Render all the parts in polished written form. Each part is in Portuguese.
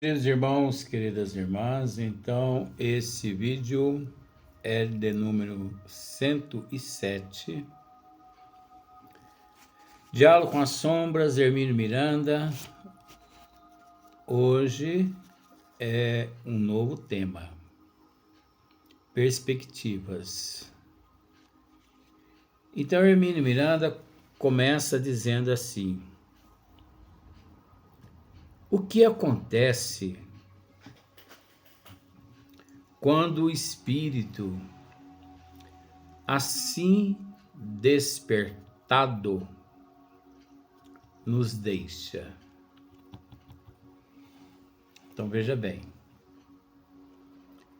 Queridos irmãos, queridas irmãs, então esse vídeo é de número 107. Diálogo com as Sombras, Hermínio Miranda. Hoje é um novo tema: perspectivas. Então Hermínio Miranda começa dizendo assim: o que acontece quando o espírito, assim despertado, nos deixa? Então veja bem,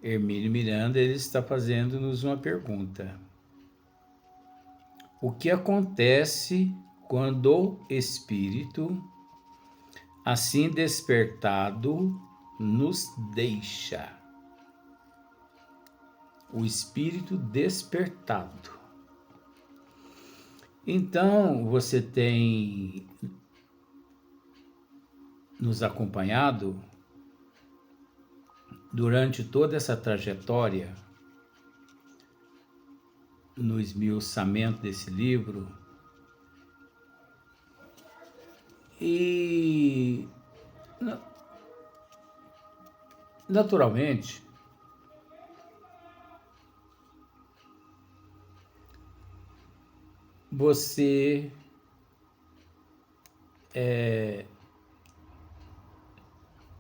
Hermínio Miranda ele está fazendo-nos uma pergunta: o que acontece quando o espírito, assim despertado, nos deixa? O espírito despertado. Então você tem nos acompanhado durante toda essa trajetória no esmiuçamento desse livro, e naturalmente você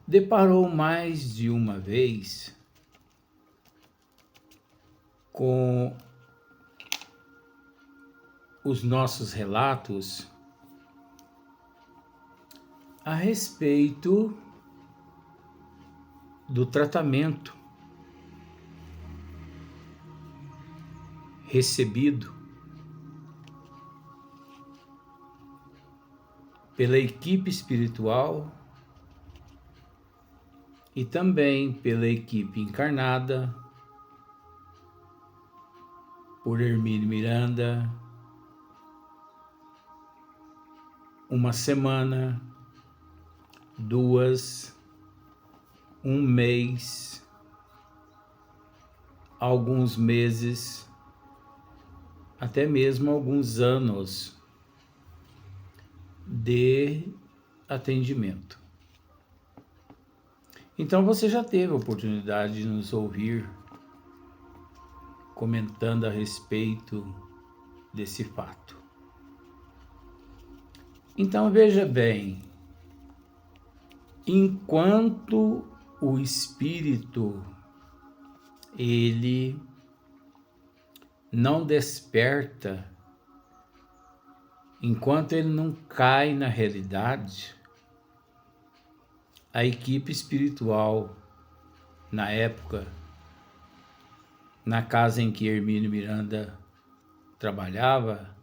deparou mais de uma vez com os nossos relatos a respeito do tratamento recebido pela equipe espiritual e também pela equipe encarnada, por Hermínio Miranda, uma semana, 2, um mês, alguns meses, até mesmo alguns anos de atendimento. Então você já teve a oportunidade de nos ouvir comentando a respeito desse fato. Então veja bem, enquanto o espírito ele não desperta, enquanto ele não cai na realidade, a equipe espiritual, na época, na casa em que Hermínio Miranda trabalhava,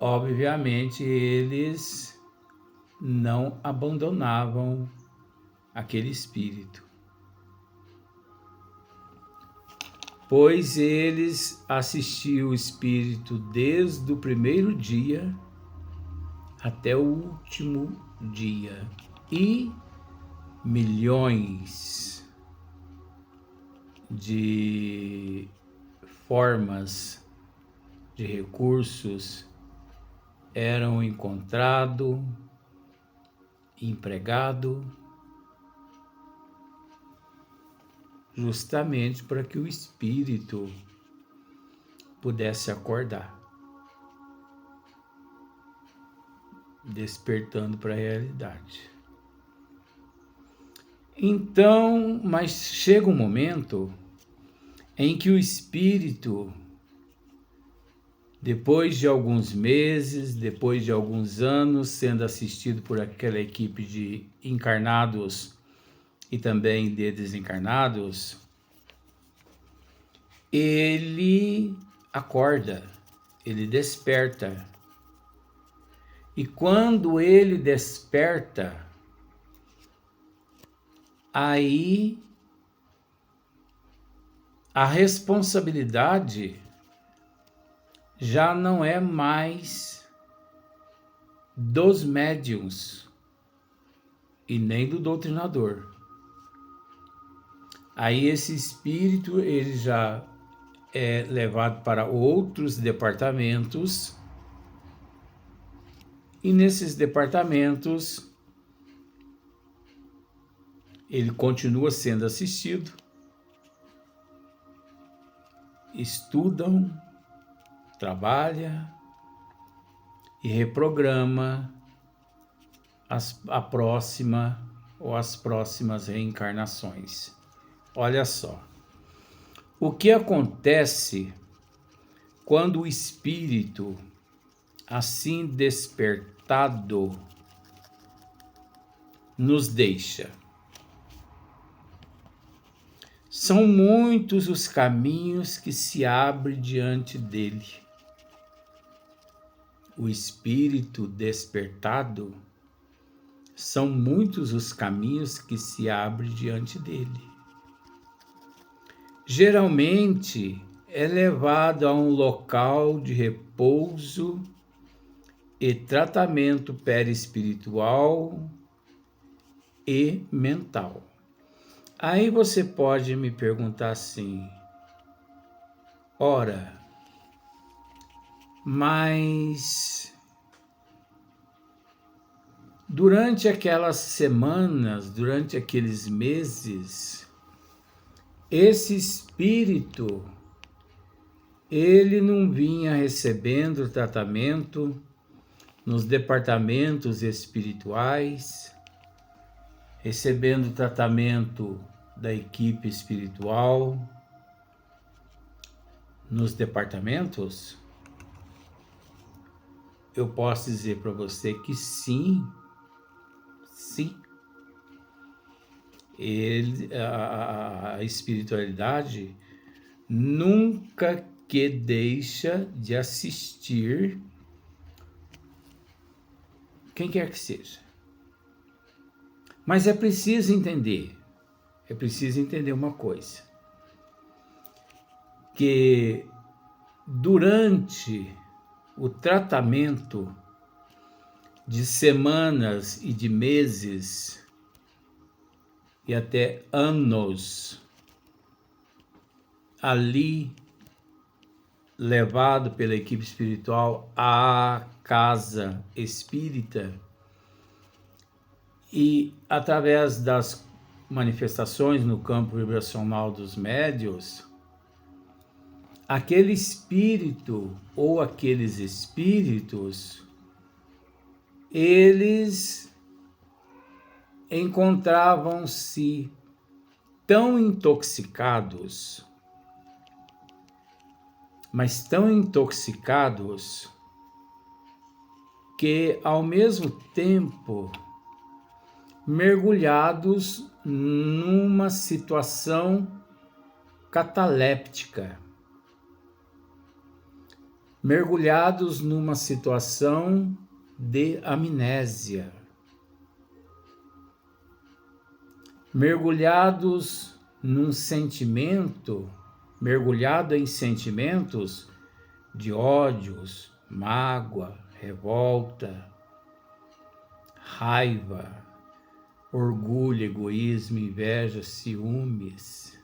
obviamente eles não abandonavam aquele espírito, pois eles assistiam o espírito desde o primeiro dia até o último dia, e milhões de formas de recursos eram encontrados, empregados, justamente para que o espírito pudesse acordar, despertando para a realidade. Então, mas chega um momento em que o espírito, depois de alguns meses, depois de alguns anos, sendo assistido por aquela equipe de encarnados e também de desencarnados, ele acorda, ele desperta. E quando ele desperta, aí a responsabilidade já não é mais dos médiuns e nem do doutrinador. Aí esse espírito ele já é levado para outros departamentos, e nesses departamentos ele continua sendo assistido, estudam, trabalha e reprograma a próxima ou as próximas reencarnações. Olha só, o que acontece quando o espírito, assim despertado, nos deixa? São muitos os caminhos que se abrem diante dele. O espírito despertado, são muitos os caminhos que se abrem diante dele. Geralmente é levado a um local de repouso e tratamento perispiritual e mental. Aí você pode me perguntar assim: ora, mas durante aquelas semanas, durante aqueles meses, esse espírito, ele não vinha recebendo tratamento nos departamentos espirituais, recebendo tratamento da equipe espiritual, nos departamentos? Eu posso dizer para você que sim. A espiritualidade nunca que deixa de assistir quem quer que seja. Mas é preciso entender uma coisa, que durante o tratamento de semanas e de meses e até anos ali levado pela equipe espiritual à casa espírita, e através das manifestações no campo vibracional dos médiuns, aquele espírito ou aqueles espíritos, eles encontravam-se tão intoxicados, mas tão intoxicados, que ao mesmo tempo mergulhados numa situação cataléptica, mergulhados numa situação de amnésia, mergulhados num sentimento, mergulhado em sentimentos de ódios, mágoa, revolta, raiva, orgulho, egoísmo, inveja, ciúmes,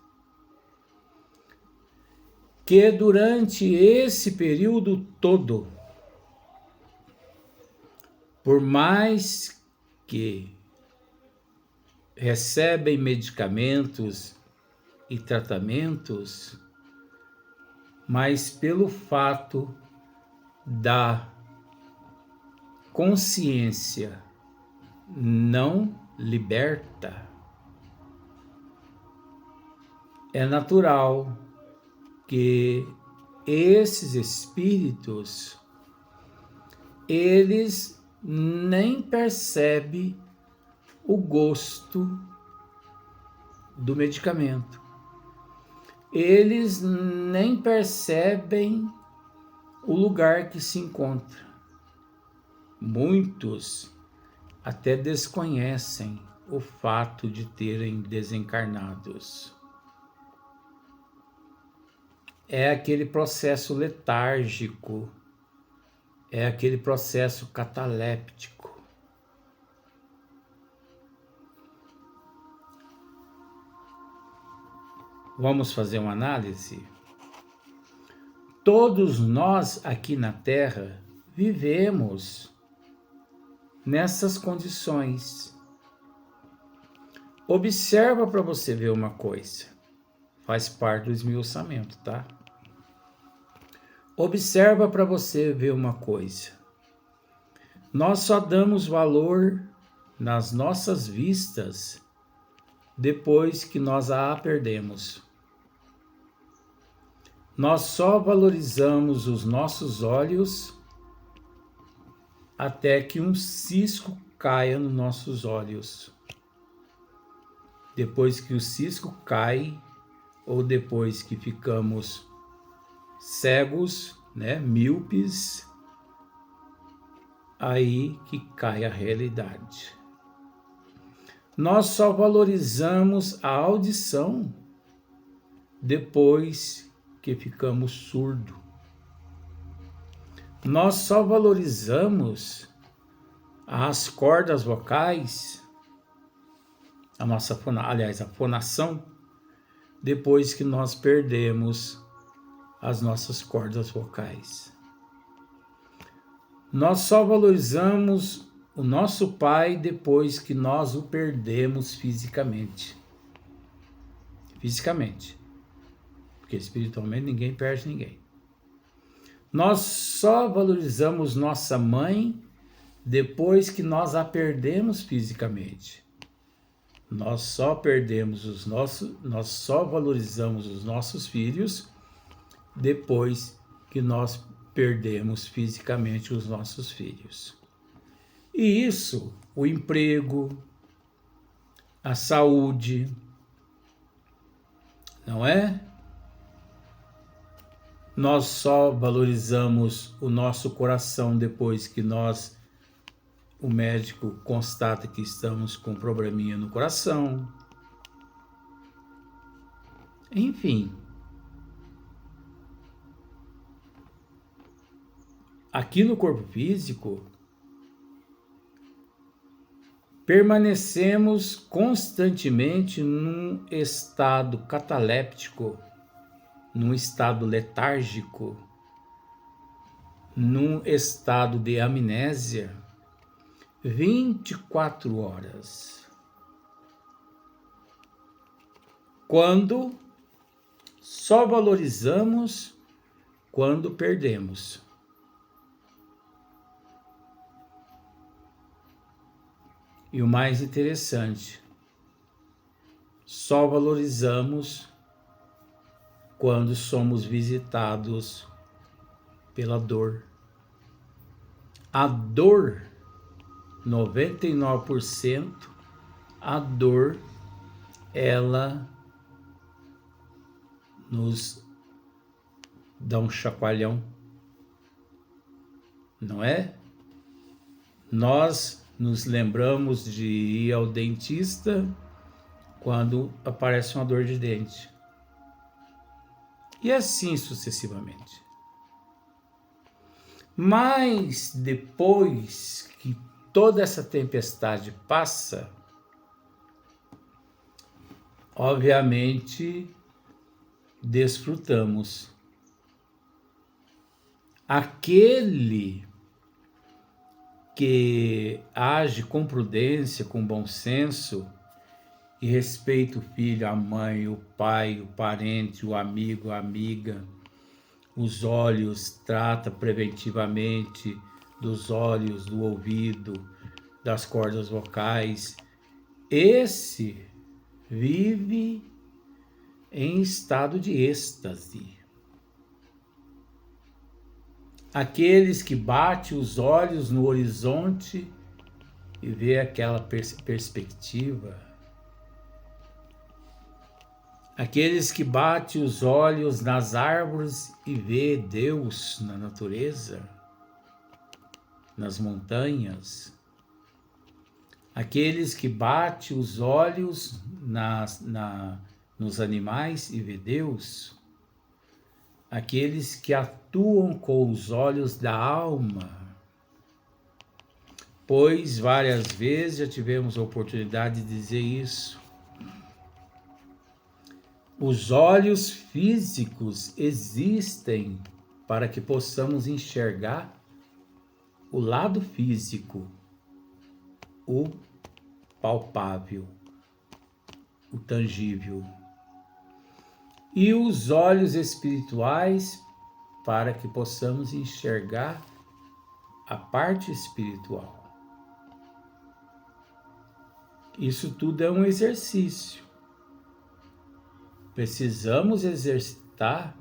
que durante esse período todo, por mais que recebem medicamentos e tratamentos, mas pelo fato da consciência não liberta, é natural que esses espíritos, eles nem percebem o gosto do medicamento. Eles nem percebem o lugar que se encontra. Muitos até desconhecem o fato de terem desencarnados. É aquele processo letárgico, é aquele processo cataléptico. Vamos fazer uma análise? Todos nós aqui na Terra vivemos nessas condições. Observa para você ver uma coisa. Faz parte do esmiuçamento, tá? Observa para você ver uma coisa. Nós só damos valor nas nossas vistas depois que nós a perdemos. Nós só valorizamos os nossos olhos até que um cisco caia nos nossos olhos. Depois que o cisco cai, ou depois que ficamos cegos, míopes, aí que cai a realidade. Nós só valorizamos a audição depois que ficamos surdos. Nós só valorizamos as cordas vocais, a fonação, depois que nós perdemos as nossas cordas vocais. Nós só valorizamos o nosso pai depois que nós o perdemos fisicamente. Fisicamente. Porque espiritualmente ninguém perde ninguém. Nós só valorizamos nossa mãe depois que nós a perdemos fisicamente. Nós só valorizamos os nossos filhos depois que nós perdemos fisicamente os nossos filhos. E isso, o emprego, a saúde, não é? Nós só valorizamos o nosso coração depois que o médico constata que estamos com um probleminha no coração. Enfim. Aqui no corpo físico, permanecemos constantemente num estado cataléptico, num estado letárgico, num estado de amnésia, 24 horas. Quando só valorizamos quando perdemos. E o mais interessante, só valorizamos quando somos visitados pela dor. A dor, 99%, a dor, ela nos dá um chacoalhão, não é? Nós nos lembramos de ir ao dentista quando aparece uma dor de dente. E assim sucessivamente. Mas depois que toda essa tempestade passa, obviamente desfrutamos. Aquele que age com prudência, com bom senso, e respeita o filho, a mãe, o pai, o parente, o amigo, a amiga, os olhos, trata preventivamente dos olhos, do ouvido, das cordas vocais. Esse vive em estado de êxtase. Aqueles que batem os olhos no horizonte e vê aquela perspectiva. Aqueles que batem os olhos nas árvores e vê Deus na natureza, nas montanhas. Aqueles que batem os olhos nos animais e vê Deus. Aqueles que atuam com os olhos da alma. Pois várias vezes já tivemos a oportunidade de dizer isso. Os olhos físicos existem para que possamos enxergar o lado físico, o palpável, o tangível. E os olhos espirituais para que possamos enxergar a parte espiritual. Isso tudo é um exercício. Precisamos exercitar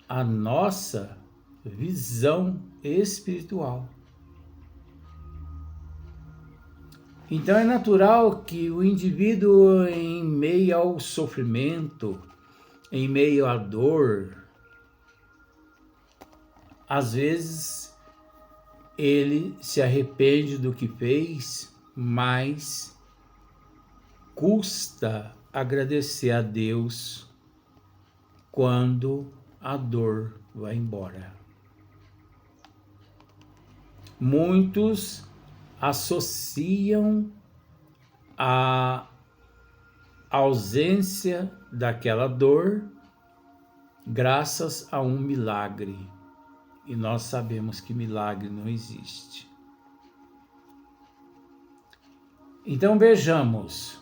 a nossa visão espiritual. Então é natural que o indivíduo, em meio ao sofrimento, em meio à dor, às vezes ele se arrepende do que fez, mas custa agradecer a Deus quando a dor vai embora. Muitos associam a ausência daquela dor graças a um milagre. E nós sabemos que milagre não existe. Então vejamos.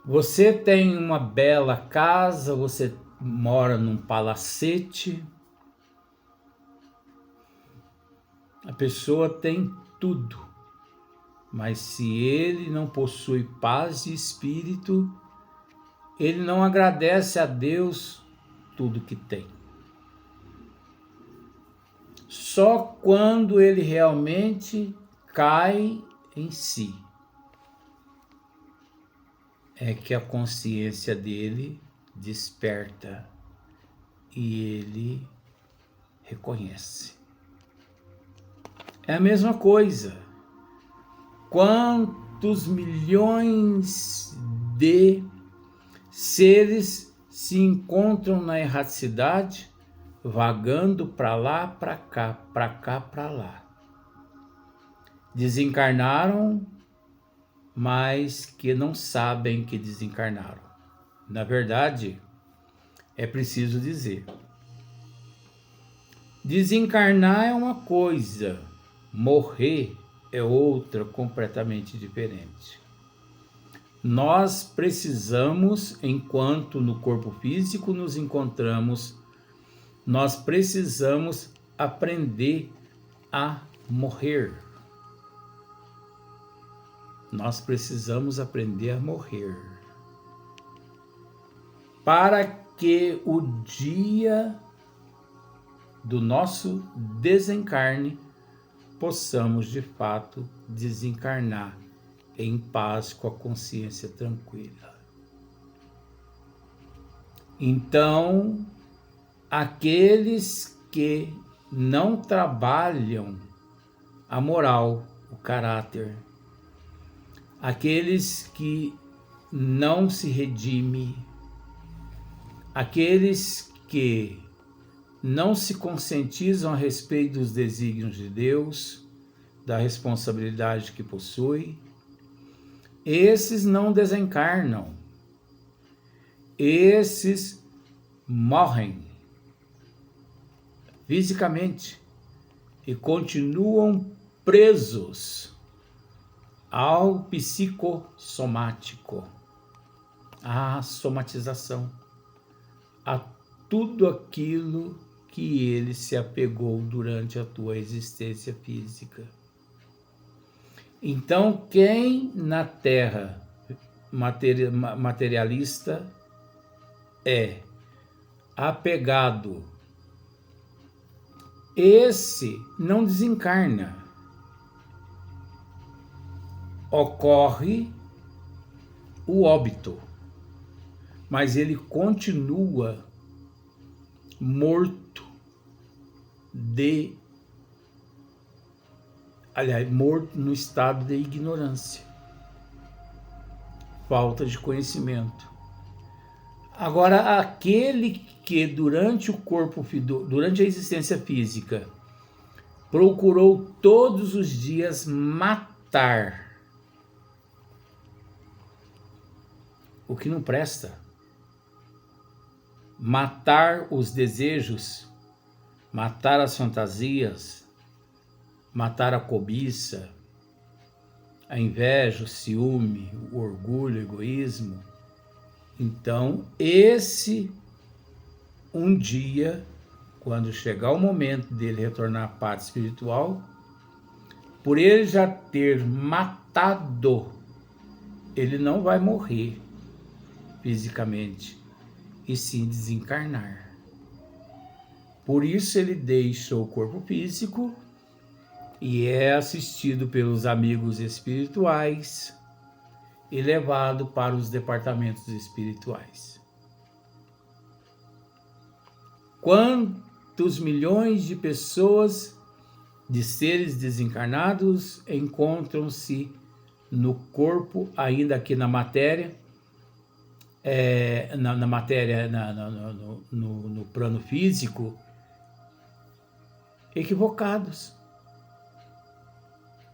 Você tem uma bela casa, você mora num palacete. A pessoa tem tudo, mas se ele não possui paz de espírito, ele não agradece a Deus tudo que tem. Só quando ele realmente cai em si é que a consciência dele desperta e ele reconhece. É a mesma coisa. Quantos milhões de seres se encontram na erraticidade, vagando para lá, para cá, para lá. Desencarnaram, mas que não sabem que desencarnaram. Na verdade, é preciso dizer. Desencarnar é uma coisa, morrer é outra completamente diferente. Nós precisamos, enquanto no corpo físico nos encontramos, nós precisamos aprender a morrer. Nós precisamos aprender a morrer. Para que o dia do nosso desencarne possamos de fato desencarnar em paz, com a consciência tranquila. Então, aqueles que não trabalham a moral, o caráter, aqueles que não se redimem, aqueles que não se conscientizam a respeito dos desígnios de Deus, da responsabilidade que possui, esses não desencarnam, esses morrem fisicamente e continuam presos ao psicossomático, à somatização, a tudo aquilo que ele se apegou durante a tua existência física. Então, quem na Terra materialista é apegado, esse não desencarna. Ocorre o óbito, mas ele continua morto morto no estado de ignorância, falta de conhecimento. Agora, aquele que durante a existência física procurou todos os dias matar o que não presta. Matar os desejos, matar as fantasias, matar a cobiça, a inveja, o ciúme, o orgulho, o egoísmo. Então, um dia, quando chegar o momento dele retornar à pátria espiritual, por ele já ter matado, ele não vai morrer fisicamente, e sim desencarnar. Por isso ele deixa o corpo físico e é assistido pelos amigos espirituais e levado para os departamentos espirituais. Quantos milhões de pessoas, de seres desencarnados, encontram-se no corpo, ainda aqui na matéria, no plano físico, equivocados,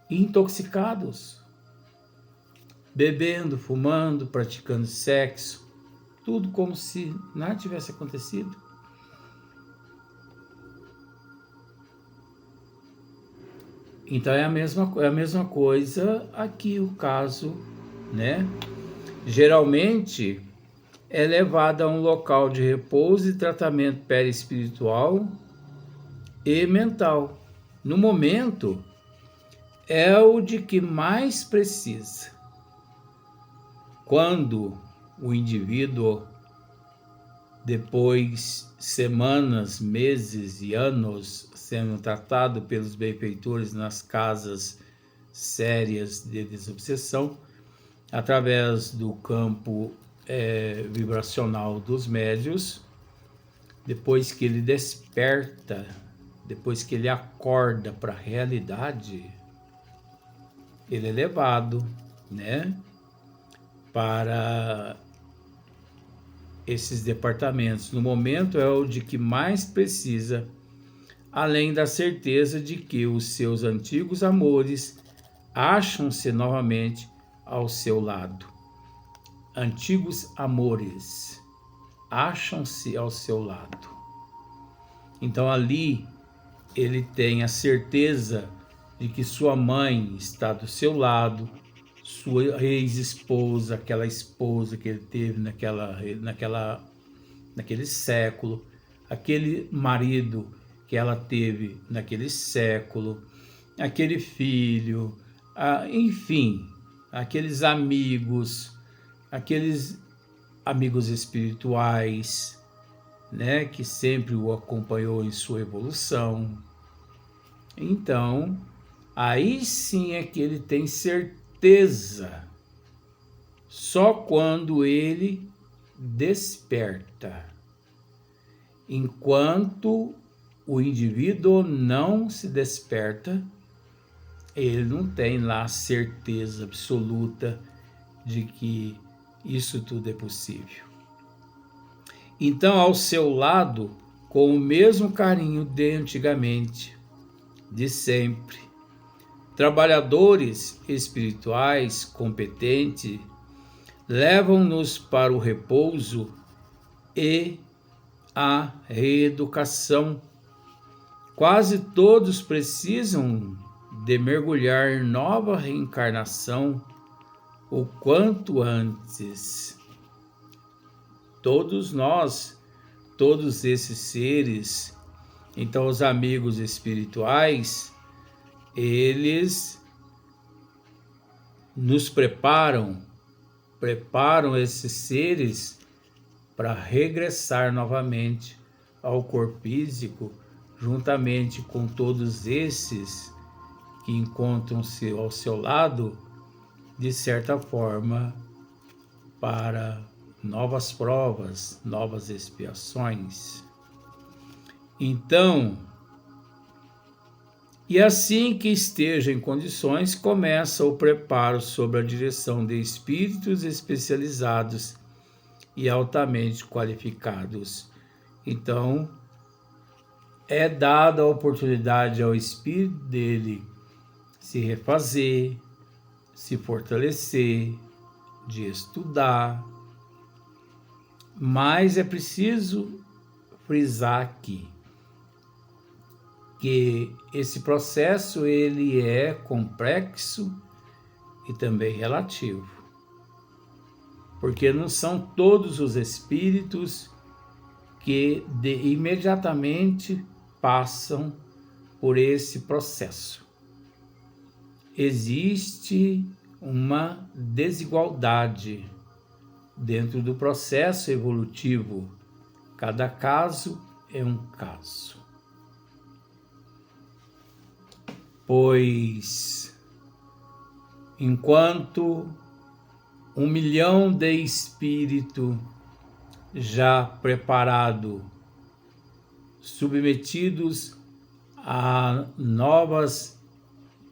intoxicados, bebendo, fumando, praticando sexo, tudo como se nada tivesse acontecido. Então é a mesma coisa aqui o caso, né? Geralmente é levado a um local de repouso e tratamento perispiritual e mental. No momento, é o de que mais precisa. Quando o indivíduo, depois semanas, meses e anos sendo tratado pelos benfeitores nas casas sérias de desobsessão, através do campo vibracional dos médios, depois que ele desperta, depois que ele acorda para a realidade, ele é levado, né, para esses departamentos. No momento é o de que mais precisa, além da certeza de que os seus antigos amores acham-se novamente ao seu lado. Antigos amores acham-se ao seu lado. Então ali ele tem a certeza de que sua mãe está do seu lado, sua ex-esposa, aquela esposa que ele teve naquele século, aquele marido que ela teve naquele século, aquele filho, enfim, aqueles amigos espirituais, né, que sempre o acompanhou em sua evolução. Então, aí sim é que ele tem certeza, só quando ele desperta. Enquanto o indivíduo não se desperta, ele não tem lá certeza absoluta de que isso tudo é possível. Então, ao seu lado, com o mesmo carinho de antigamente, de sempre, trabalhadores espirituais competentes levam-nos para o repouso e a reeducação. Quase todos precisam de mergulhar em nova reencarnação o quanto antes. Todos nós, todos esses seres, então os amigos espirituais, eles nos preparam esses seres para regressar novamente ao corpo físico, juntamente com todos esses que encontram-se ao seu lado, de certa forma, para novas provas, novas expiações. Então, e assim que esteja em condições, começa o preparo sob a direção de espíritos especializados e altamente qualificados. Então, é dada a oportunidade ao espírito dele se refazer, se fortalecer, de estudar, Mas é preciso frisar aqui que esse processo ele é complexo e também relativo, porque não são todos os espíritos que imediatamente passam por esse processo. Existe uma desigualdade dentro do processo evolutivo. Cada caso é um caso. Pois, enquanto 1 milhão de espíritos já preparados, submetidos a novas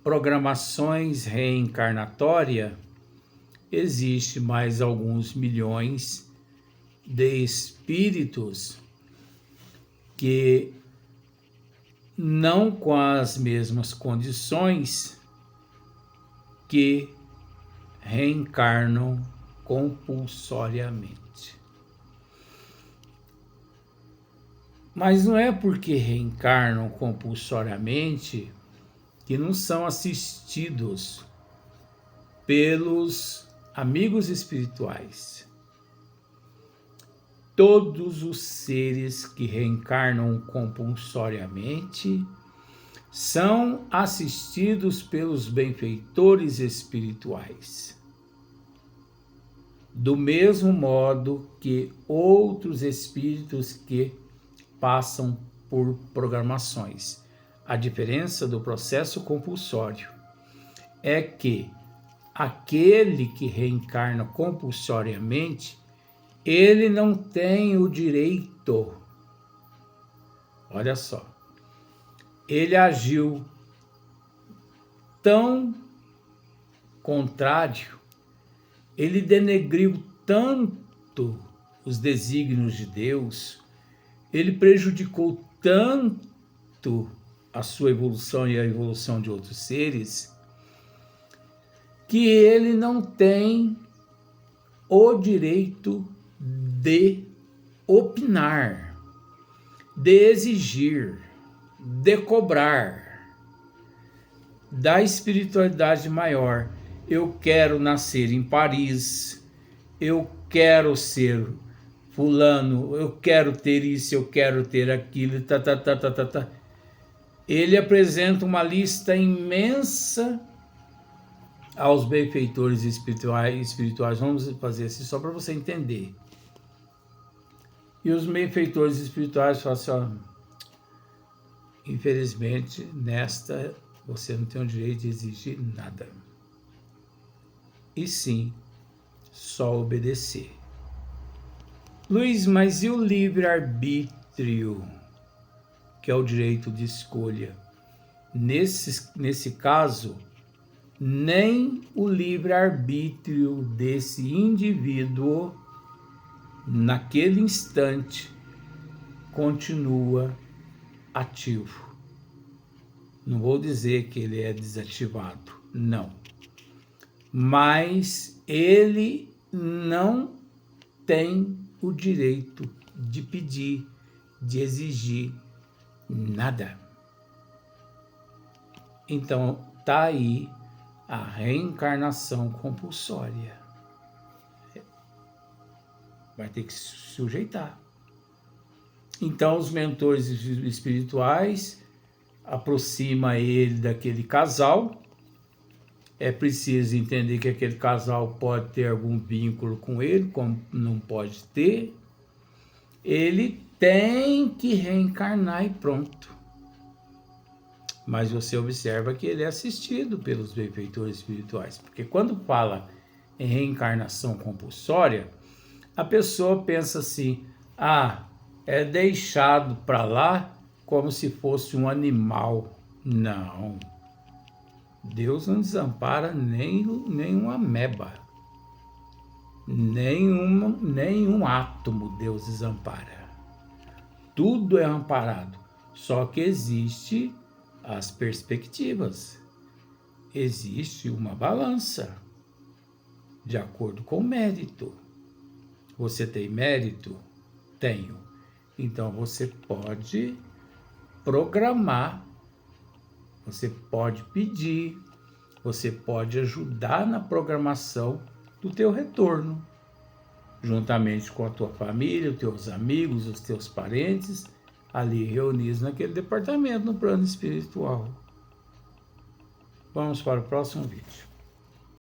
programações reencarnatórias, existe mais alguns milhões de espíritos que não com as mesmas condições que reencarnam compulsoriamente. Mas não é porque reencarnam compulsoriamente que não são assistidos pelos amigos espirituais. Todos os seres que reencarnam compulsoriamente são assistidos pelos benfeitores espirituais, do mesmo modo que outros espíritos que passam por programações. A diferença do processo compulsório é que aquele que reencarna compulsoriamente, ele não tem o direito, olha só, ele agiu tão contrário, ele denegriu tanto os desígnios de Deus, ele prejudicou tanto a sua evolução e a evolução de outros seres, que ele não tem o direito de opinar, de exigir, de cobrar da espiritualidade maior. Eu quero nascer em Paris, eu quero ser fulano, eu quero ter isso, eu quero ter aquilo, Ele apresenta uma lista imensa aos benfeitores espirituais. Vamos fazer assim só para você entender. E os benfeitores espirituais falam assim, ó, infelizmente, nesta você não tem o direito de exigir nada. E sim, só obedecer. Luiz, mas e o livre-arbítrio, que é o direito de escolha? Nesse caso, nem o livre-arbítrio desse indivíduo, naquele instante, continua ativo. Não vou dizer que ele é desativado, não. Mas ele não tem o direito de pedir, de exigir nada. Então, tá aí a reencarnação compulsória. Vai ter que se sujeitar. Então, os mentores espirituais aproximam ele daquele casal. É preciso entender que aquele casal pode ter algum vínculo com ele, como não pode ter. Ele tem que reencarnar e pronto. Mas você observa que ele é assistido pelos benfeitores espirituais. Porque quando fala em reencarnação compulsória, a pessoa pensa assim, é deixado para lá como se fosse um animal. Não. Deus não desampara nem uma ameba. Nenhum átomo Deus desampara. Tudo é amparado. Só que existe as perspectivas. Existe uma balança de acordo com o mérito. Você tem mérito? Tenho. Então você pode programar, você pode pedir, você pode ajudar na programação do teu retorno, juntamente com a tua família, os teus amigos, os teus parentes, ali reunidos naquele departamento no plano espiritual. Vamos para o próximo vídeo.